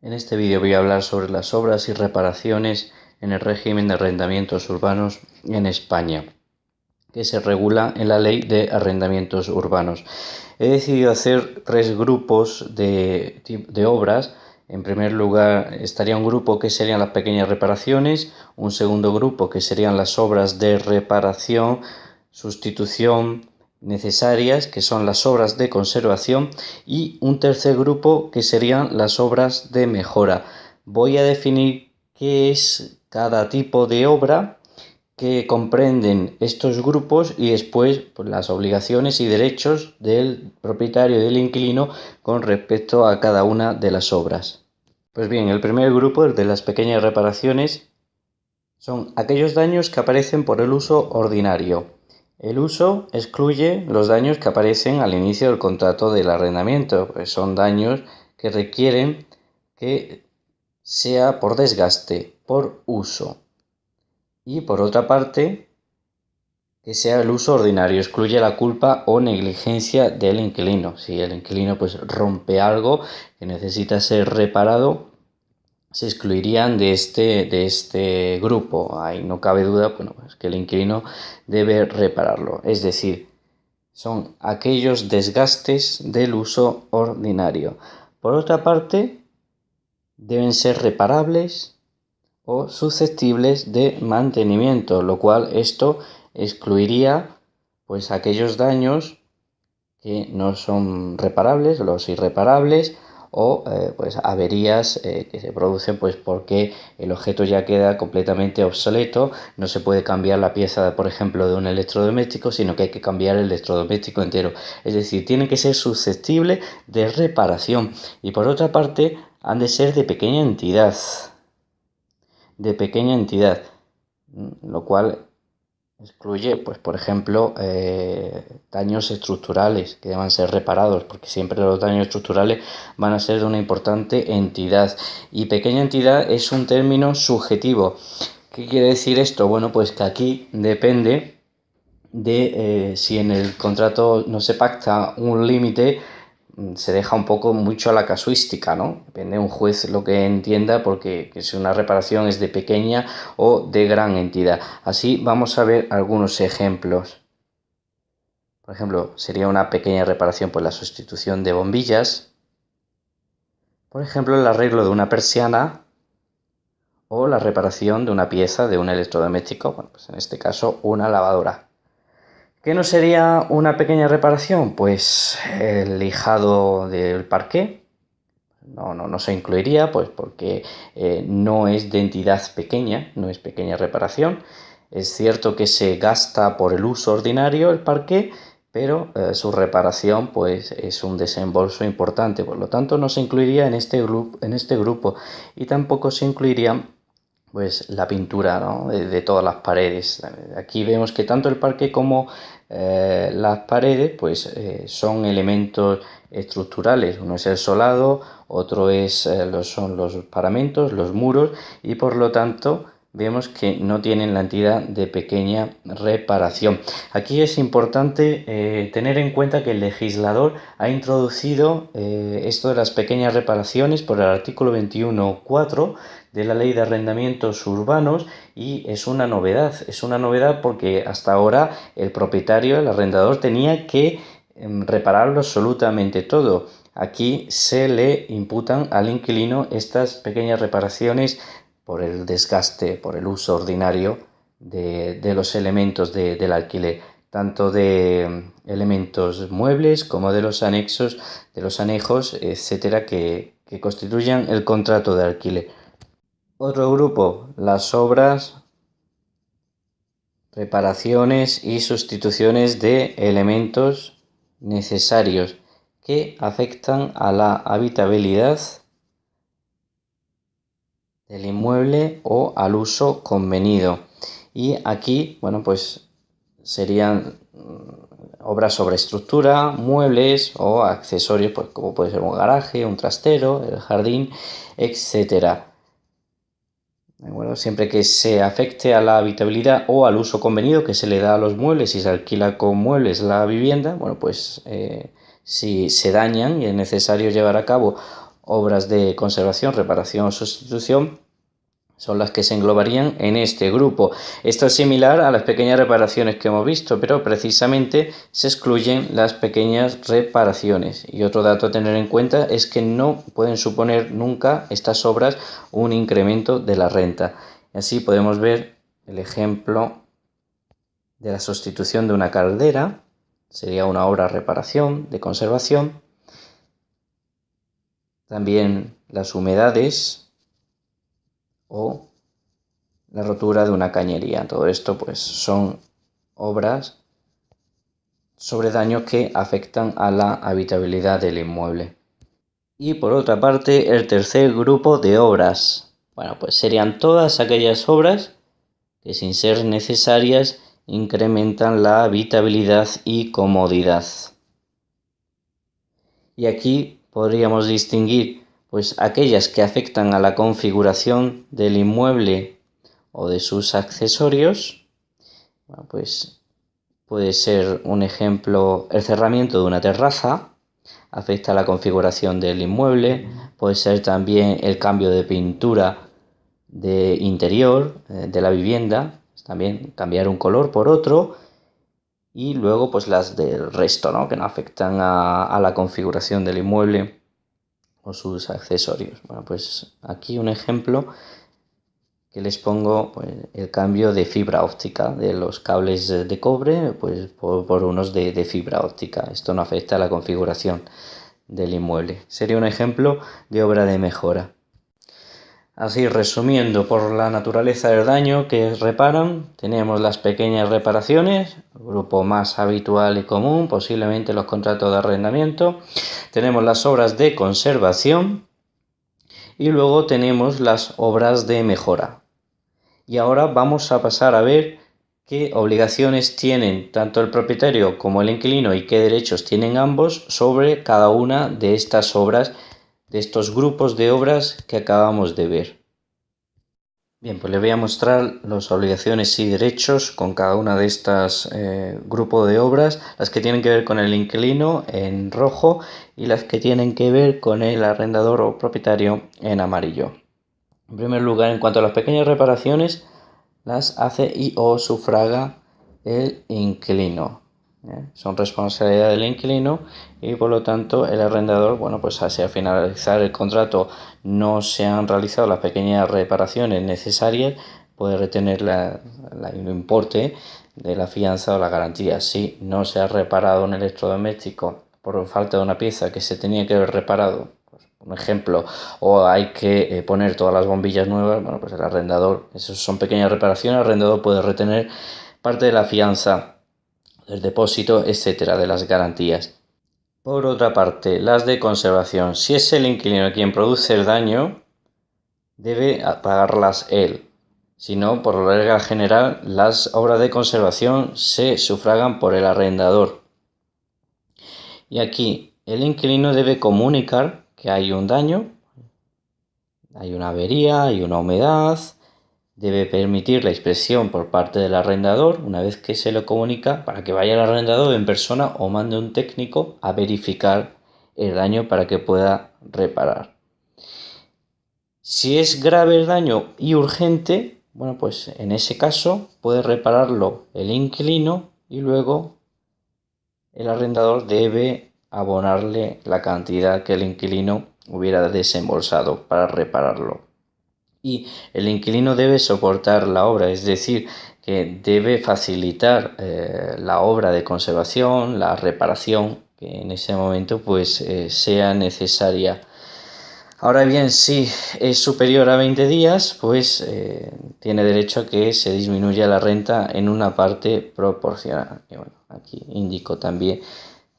En este vídeo voy a hablar sobre las obras y reparaciones en el régimen de arrendamientos urbanos en España, que se regula en la Ley de Arrendamientos Urbanos. He decidido hacer tres grupos de obras. En primer lugar estaría un grupo que serían las pequeñas reparaciones, un segundo grupo que serían las obras de reparación, sustitución necesarias, que son las obras de conservación, y un tercer grupo que serían las obras de mejora. Voy a definir qué es cada tipo de obra, que comprenden estos grupos y después pues, las obligaciones y derechos del propietario y del inquilino con respecto a cada una de las obras. Pues bien, el primer grupo, el de las pequeñas reparaciones, son aquellos daños que aparecen por el uso ordinario. El uso excluye los daños que aparecen al inicio del contrato del arrendamiento, pues son daños que requieren que sea por desgaste, por uso. Y por otra parte, que sea el uso ordinario, excluye la culpa o negligencia del inquilino. Si el inquilino pues rompe algo que necesita ser reparado, se excluirían de este grupo. Ahí no cabe duda, bueno, pues que el inquilino debe repararlo. Es decir, son aquellos desgastes del uso ordinario. Por otra parte, deben ser reparables o susceptibles de mantenimiento, lo cual esto excluiría pues aquellos daños que no son reparables, los irreparables, o pues averías que se producen pues porque el objeto ya queda completamente obsoleto, no se puede cambiar la pieza, por ejemplo, de un electrodoméstico, sino que hay que cambiar el electrodoméstico entero. Es decir, tienen que ser susceptibles de reparación y por otra parte han de ser de pequeña entidad, lo cual excluye, pues, por ejemplo, daños estructurales que deban ser reparados, porque siempre los daños estructurales van a ser de una importante entidad. Y pequeña entidad es un término subjetivo. ¿Qué quiere decir esto? Bueno, pues que aquí depende de si en el contrato no se pacta un límite, se deja un poco mucho a la casuística, ¿no? Depende de un juez lo que entienda, porque si una reparación es de pequeña o de gran entidad. Así vamos a ver algunos ejemplos. Por ejemplo, sería una pequeña reparación por la sustitución de bombillas. Por ejemplo, el arreglo de una persiana o la reparación de una pieza de un electrodoméstico, bueno, pues en este caso una lavadora. ¿Qué no sería una pequeña reparación? Pues el lijado del parqué. No se incluiría, pues porque no es de entidad pequeña, no es pequeña reparación. Es cierto que se gasta por el uso ordinario el parqué, pero su reparación pues es un desembolso importante, por lo tanto no se incluiría en este grupo y tampoco se incluiría pues la pintura, ¿no? de todas las paredes. Aquí vemos que tanto el parqué como las paredes pues son elementos estructurales. Uno es el solado, otro son los paramentos, los muros, y por lo tanto vemos que no tienen la entidad de pequeña reparación. Aquí es importante tener en cuenta que el legislador ha introducido esto de las pequeñas reparaciones por el artículo 21.4 de la Ley de Arrendamientos Urbanos, y es una novedad porque hasta ahora el propietario, el arrendador, tenía que repararlo absolutamente todo. Aquí se le imputan al inquilino estas pequeñas reparaciones por el desgaste, por el uso ordinario de los elementos del alquiler, tanto de elementos muebles como de los anexos, de los anejos, etcétera, que constituyan el contrato de alquiler. Otro grupo, las obras, reparaciones y sustituciones de elementos necesarios que afectan a la habitabilidad del inmueble o al uso convenido. Y aquí, bueno, pues serían obras sobre estructura, muebles o accesorios, pues como puede ser un garaje, un trastero, el jardín, etcétera. Bueno, siempre que se afecte a la habitabilidad o al uso convenido que se le da a los muebles, si se alquila con muebles la vivienda, bueno, pues si se dañan y es necesario llevar a cabo obras de conservación, reparación o sustitución son las que se englobarían en este grupo. Esto es similar a las pequeñas reparaciones que hemos visto, pero precisamente se excluyen las pequeñas reparaciones. Y otro dato a tener en cuenta es que no pueden suponer nunca estas obras un incremento de la renta. Y así podemos ver el ejemplo de la sustitución de una caldera, sería una obra de reparación, de conservación. También las humedades o la rotura de una cañería. Todo esto pues son obras sobre daños que afectan a la habitabilidad del inmueble. Y por otra parte, el tercer grupo de obras, bueno, pues serían todas aquellas obras que sin ser necesarias incrementan la habitabilidad y comodidad. Y aquí podríamos distinguir pues aquellas que afectan a la configuración del inmueble o de sus accesorios. Bueno, pues puede ser un ejemplo el cerramiento de una terraza, afecta a la configuración del inmueble. Puede ser también el cambio de pintura de interior de la vivienda, también cambiar un color por otro. Y luego pues las del resto, ¿no?, que no afectan a la configuración del inmueble o sus accesorios. Bueno, pues aquí un ejemplo que les pongo, pues, el cambio de fibra óptica de los cables de cobre pues, por unos de fibra óptica. Esto no afecta a la configuración del inmueble. Sería un ejemplo de obra de mejora. Así, resumiendo, por la naturaleza del daño que reparan, tenemos las pequeñas reparaciones, el grupo más habitual y común, posiblemente los contratos de arrendamiento. Tenemos las obras de conservación y luego tenemos las obras de mejora. Y ahora vamos a pasar a ver qué obligaciones tienen tanto el propietario como el inquilino y qué derechos tienen ambos sobre cada una de estas obras, de estos grupos de obras que acabamos de ver. Bien, pues les voy a mostrar las obligaciones y derechos con cada una de estas grupos de obras, las que tienen que ver con el inquilino en rojo y las que tienen que ver con el arrendador o propietario en amarillo. En primer lugar, en cuanto a las pequeñas reparaciones, las hace y o sufraga el inquilino. Son responsabilidad del inquilino y por lo tanto el arrendador, bueno, pues si al finalizar el contrato no se han realizado las pequeñas reparaciones necesarias, puede retener el importe de la fianza o la garantía. Si no se ha reparado un electrodoméstico por falta de una pieza que se tenía que haber reparado, un ejemplo, o hay que poner todas las bombillas nuevas, bueno, pues el arrendador, esas son pequeñas reparaciones, el arrendador puede retener parte de la fianza, del depósito, etcétera, de las garantías. Por otra parte, las de conservación. Si es el inquilino quien produce el daño, debe pagarlas él. Si no, por regla general, las obras de conservación se sufragan por el arrendador. Y aquí, el inquilino debe comunicar que hay un daño, hay una avería, hay una humedad, debe permitir la inspección por parte del arrendador una vez que se lo comunica para que vaya el arrendador en persona o mande un técnico a verificar el daño para que pueda reparar. Si es grave el daño y urgente, bueno, pues en ese caso puede repararlo el inquilino y luego el arrendador debe abonarle la cantidad que el inquilino hubiera desembolsado para repararlo. Y el inquilino debe soportar la obra, es decir, que debe facilitar la obra de conservación, la reparación que en ese momento pues sea necesaria. Ahora bien, si es superior a 20 días, pues tiene derecho a que se disminuya la renta en una parte proporcional. Y bueno, aquí indico también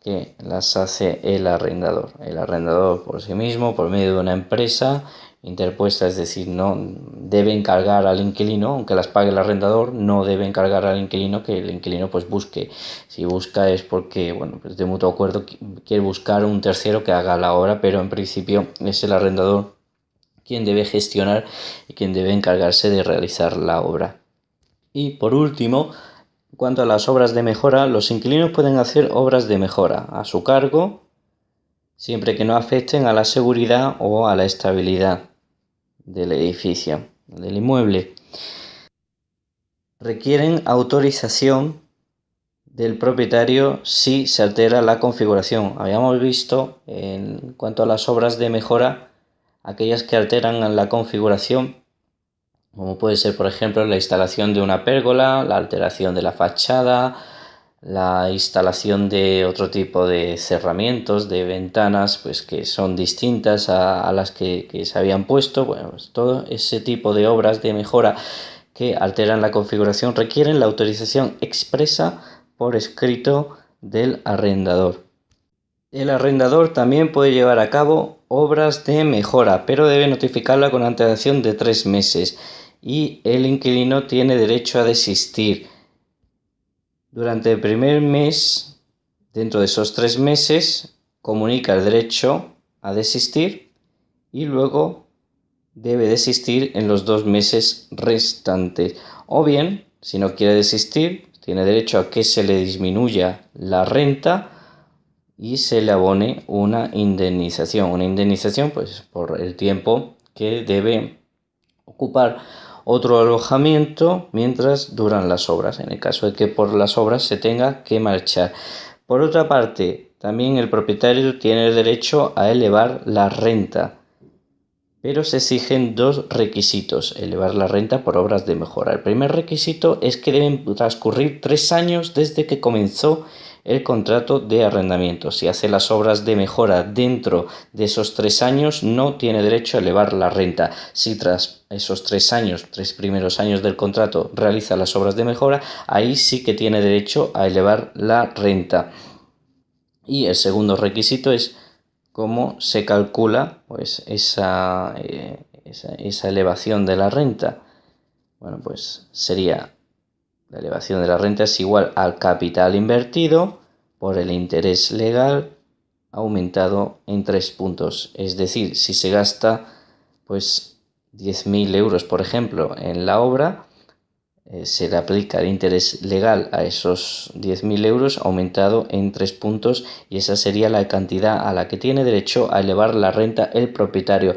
que las hace el arrendador. El arrendador por sí mismo, por medio de una empresa interpuesta, es decir, no debe encargar al inquilino, aunque las pague el arrendador, no debe encargar al inquilino que el inquilino pues busque. Si busca es porque, bueno, pues de mutuo acuerdo quiere buscar un tercero que haga la obra, pero en principio es el arrendador quien debe gestionar y quien debe encargarse de realizar la obra. Y por último, en cuanto a las obras de mejora, los inquilinos pueden hacer obras de mejora a su cargo siempre que no afecten a la seguridad o a la estabilidad del edificio, del inmueble. Requieren autorización del propietario si se altera la configuración. Habíamos visto en cuanto a las obras de mejora, aquellas que alteran la configuración, como puede ser por ejemplo la instalación de una pérgola, la alteración de la fachada, la instalación de otro tipo de cerramientos, de ventanas, pues que son distintas a las que se habían puesto. Bueno, pues todo ese tipo de obras de mejora que alteran la configuración requieren la autorización expresa por escrito del arrendador. El arrendador también puede llevar a cabo obras de mejora, pero debe notificarla con antelación de 3 meses y el inquilino tiene derecho a desistir. Durante el primer mes, dentro de esos 3 meses, comunica el derecho a desistir y luego debe desistir en los 2 meses restantes. O bien, si no quiere desistir, tiene derecho a que se le disminuya la renta y se le abone una indemnización. Una indemnización pues por el tiempo que debe ocupar otro alojamiento mientras duran las obras, en el caso de que por las obras se tenga que marchar. Por otra parte, también el propietario tiene derecho a elevar la renta, pero se exigen 2 requisitos: elevar la renta por obras de mejora. El primer requisito es que deben transcurrir 3 años desde que comenzó el contrato de arrendamiento. Si hace las obras de mejora dentro de esos 3 años, no tiene derecho a elevar la renta. Si tras esos 3 años, 3 primeros años del contrato, realiza las obras de mejora, ahí sí que tiene derecho a elevar la renta. Y el segundo requisito es cómo se calcula pues esa elevación de la renta. Bueno, pues sería: la elevación de la renta es igual al capital invertido por el interés legal aumentado en 3 puntos. Es decir, si se gasta pues 10.000 euros, por ejemplo, en la obra, se le aplica el interés legal a esos 10.000 euros aumentado en 3 puntos, y esa sería la cantidad a la que tiene derecho a elevar la renta el propietario,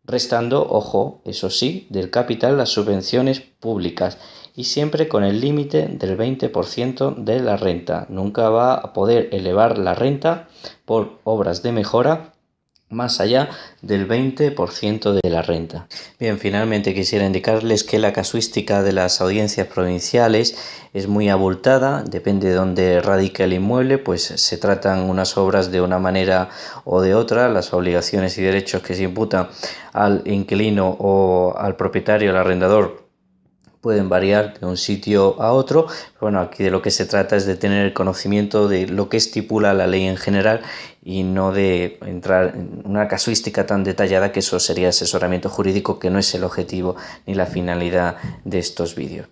restando, ojo, eso sí, del capital las subvenciones públicas, y siempre con el límite del 20% de la renta. Nunca va a poder elevar la renta por obras de mejora más allá del 20% de la renta. Bien, finalmente quisiera indicarles que la casuística de las audiencias provinciales es muy abultada, depende de dónde radica el inmueble, pues se tratan unas obras de una manera o de otra. Las obligaciones y derechos que se imputan al inquilino o al propietario, al arrendador, pueden variar de un sitio a otro. Bueno, aquí de lo que se trata es de tener el conocimiento de lo que estipula la ley en general y no de entrar en una casuística tan detallada, que eso sería asesoramiento jurídico, que no es el objetivo ni la finalidad de estos vídeos.